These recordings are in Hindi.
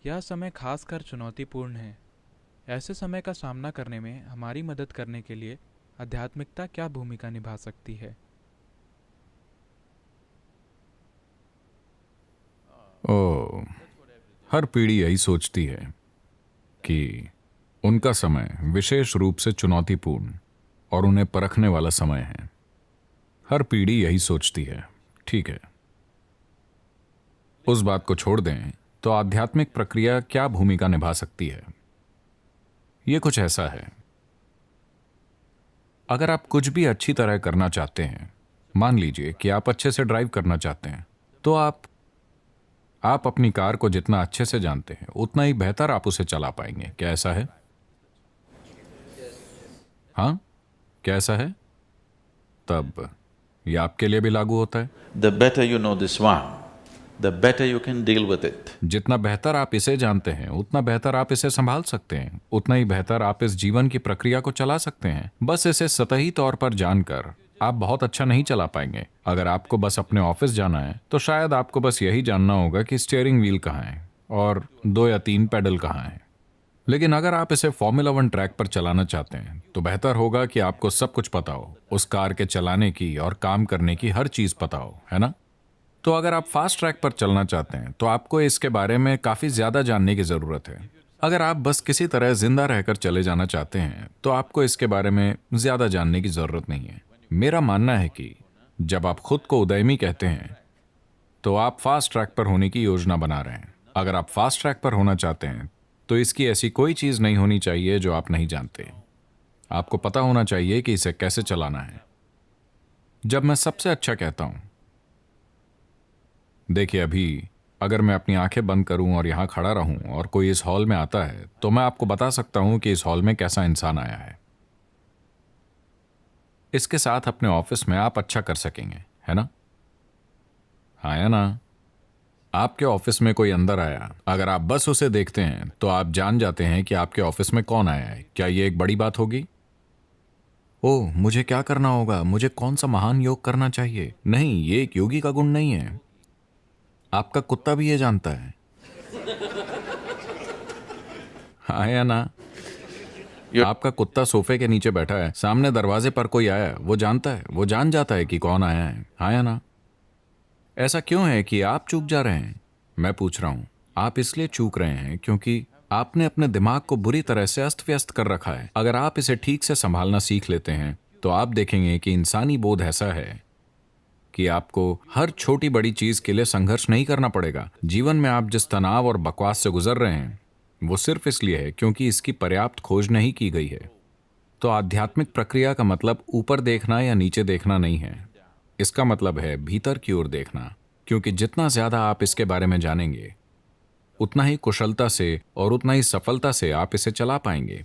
यह समय खासकर चुनौतीपूर्ण है। ऐसे समय का सामना करने में हमारी मदद करने के लिए आध्यात्मिकता क्या भूमिका निभा सकती है? ओ, हर पीढ़ी यही सोचती है कि उनका समय विशेष रूप से चुनौतीपूर्ण और उन्हें परखने वाला समय है। हर पीढ़ी यही सोचती है। ठीक है, उस बात को छोड़ दें तो आध्यात्मिक प्रक्रिया क्या भूमिका निभा सकती है? यह कुछ ऐसा है, अगर आप कुछ भी अच्छी तरह करना चाहते हैं, मान लीजिए कि आप अच्छे से ड्राइव करना चाहते हैं, तो आप अपनी कार को जितना अच्छे से जानते हैं उतना ही बेहतर आप उसे चला पाएंगे। क्या ऐसा है? हाँ, क्या ऐसा है? तब यह आपके लिए भी लागू होता है। The better you know this one, the better you can deal with it. जितना बेहतर आप इसे जानते हैं उतना बेहतर आप इसे संभाल सकते हैं, उतना ही बेहतर आप इस जीवन की प्रक्रिया को चला सकते हैं। बस इसे सतही तौर पर जानकर आप बहुत अच्छा नहीं चला पाएंगे। अगर आपको बस अपने ऑफिस जाना है तो शायद आपको बस यही जानना होगा कि स्टीयरिंग व्हील कहाँ है और 2 या 3 पेडल कहाँ है। लेकिन अगर आप इसे फॉर्मूला 1 ट्रैक पर चलाना चाहते हैं तो बेहतर होगा कि आपको सब कुछ पता हो, उस कार के चलाने की और काम करने की हर चीज पता हो, है ना? तो अगर आप फास्ट ट्रैक पर चलना चाहते हैं तो आपको इसके बारे में काफी ज्यादा जानने की जरूरत है। अगर आप बस किसी तरह जिंदा रहकर चले जाना चाहते हैं तो आपको इसके बारे में ज्यादा जानने की जरूरत नहीं है। मेरा मानना है कि जब आप खुद को उदयमी कहते हैं तो आप फास्ट ट्रैक पर होने की योजना बना रहे हैं। अगर आप फास्ट ट्रैक पर होना चाहते हैं तो इसकी ऐसी कोई चीज नहीं होनी चाहिए जो आप नहीं जानते। आपको पता होना चाहिए कि इसे कैसे चलाना है। जब मैं सबसे अच्छा कहता हूं, देखिए अभी अगर मैं अपनी आंखें बंद करूं और यहां खड़ा रहूं और कोई इस हॉल में आता है तो मैं आपको बता सकता हूं कि इस हॉल में कैसा इंसान आया है। इसके साथ अपने ऑफिस में आप अच्छा कर सकेंगे, है ना? हाँ या ना? आपके ऑफिस में कोई अंदर आया, अगर आप बस उसे देखते हैं तो आप जान जाते हैं कि आपके ऑफिस में कौन आया है। क्या यह एक बड़ी बात होगी? ओह, मुझे क्या करना होगा, मुझे कौन सा महान योग करना चाहिए? नहीं, ये एक योगी का गुण नहीं है। आपका कुत्ता भी ये जानता है। हाँ या ना? आपका कुत्ता सोफे के नीचे बैठा है, सामने दरवाजे पर कोई आया, वो जानता है, वो जान जाता है कि कौन आया है। हाँ या ना? ऐसा क्यों है कि आप चूक जा रहे हैं? मैं पूछ रहा हूं, आप इसलिए चूक रहे हैं क्योंकि आपने अपने दिमाग को बुरी तरह से अस्त व्यस्त कर रखा है। अगर आप इसे ठीक से संभालना सीख लेते हैं तो आप देखेंगे कि इंसानी बोध ऐसा है कि आपको हर छोटी बड़ी चीज के लिए संघर्ष नहीं करना पड़ेगा। जीवन में आप जिस तनाव और बकवास से गुजर रहे हैं वो सिर्फ इसलिए है क्योंकि इसकी पर्याप्त खोज नहीं की गई है। तो आध्यात्मिक प्रक्रिया का मतलब ऊपर देखना या नीचे देखना नहीं है, इसका मतलब है भीतर की ओर देखना। क्योंकि जितना ज्यादा आप इसके बारे में जानेंगे उतना ही कुशलता से और उतना ही सफलता से आप इसे चला पाएंगे।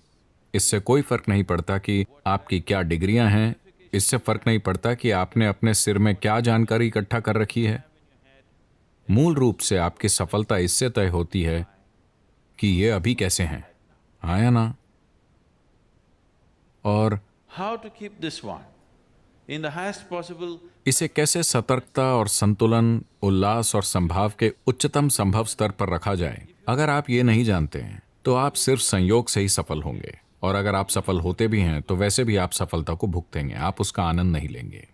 इससे कोई फर्क नहीं पड़ता कि आपकी क्या डिग्रियां हैं, इससे फर्क नहीं पड़ता कि आपने अपने सिर में क्या जानकारी इकट्ठा कर रखी है। मूल रूप से आपकी सफलता इससे तय होती है कि ये अभी कैसे हैं। हाँ या ना? और How to keep this one in the highest possible इसे कैसे सतर्कता और संतुलन, उल्लास और संभाव के उच्चतम संभव स्तर पर रखा जाए। अगर आप ये नहीं जानते हैं तो आप सिर्फ संयोग से ही सफल होंगे, और अगर आप सफल होते भी हैं तो वैसे भी आप सफलता को भुगतेंगे, आप उसका आनंद नहीं लेंगे।